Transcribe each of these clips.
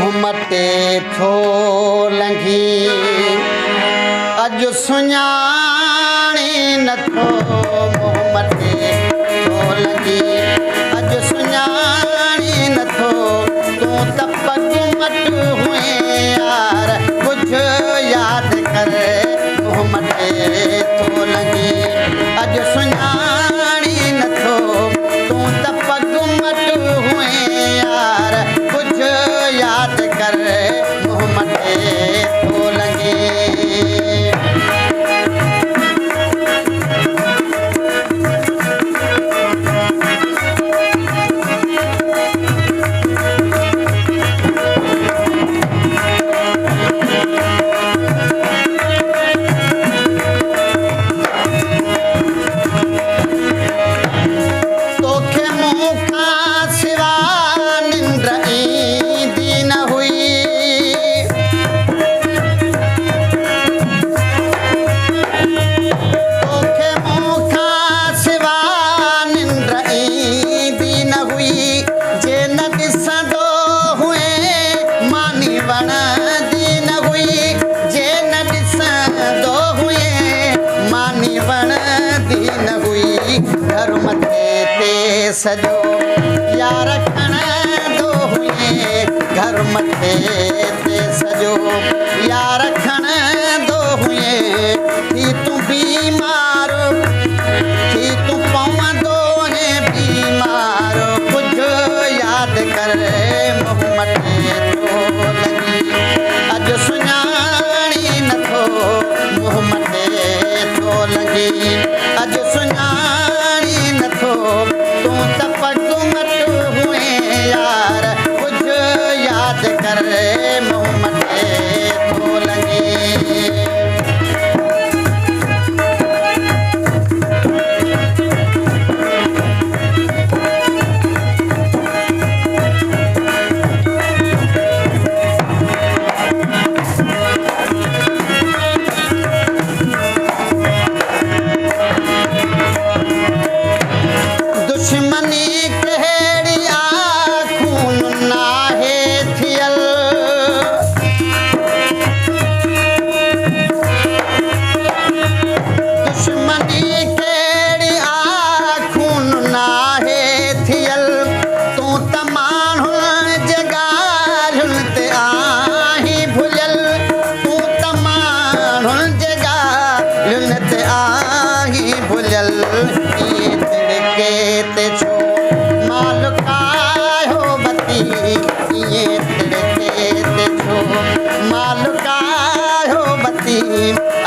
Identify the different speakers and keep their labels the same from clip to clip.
Speaker 1: मटे थो लंघी अॼु सुञाणे नथो मुंहुं मटे थो लंघी अॼु सुञाणे नथो तूं त पग मट हुए यार कुझु यादि कर मुंहुं मटे थो लंघी अॼु सुञाणे नथो तूं त पग मट हुए यार कुझु यादि कर मुंहुं मटे थो लंघी सजो यार खण दो हुए घर मथे ते सजो यार खण दो हुए थी तू बीमार थी तू पवंदो है बीमार कुझु यादि कर मुंहुं मटे थो लंघी अॼु सुञाणी नथो मुंहुं मटे थो लंघी अॼु सुञाणी नथो तूं त पग मट हुए यार कुझु यादि कर मुंहुं मटे थो लंघी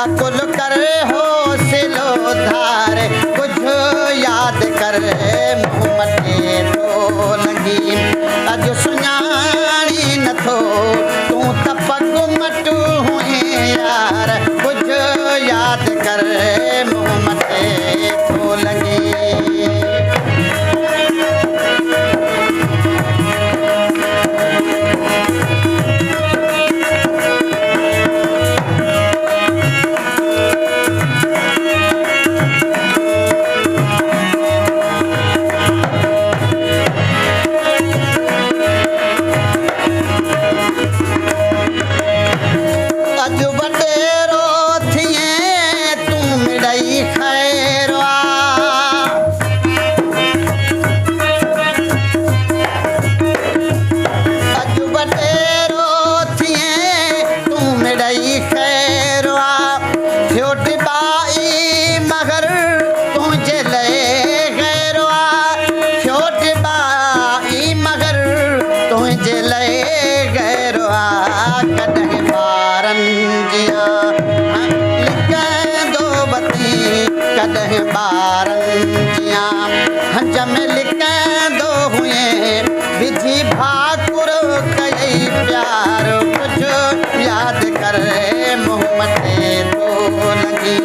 Speaker 1: अकुल कर हौसलो धार कुझु यादि कर मुंहुं मटे थो लंघी अॼु सुञाणी नथो तूं त पग मट हुए यार कुझु यादि कर मुंहुं मटे थो लंघी कॾहिं ॿारनि जियां हंज में लिकंदो हुए विझी भाकुर कई प्यार कुझु यादि कर मुंहुं मटे थो लंघी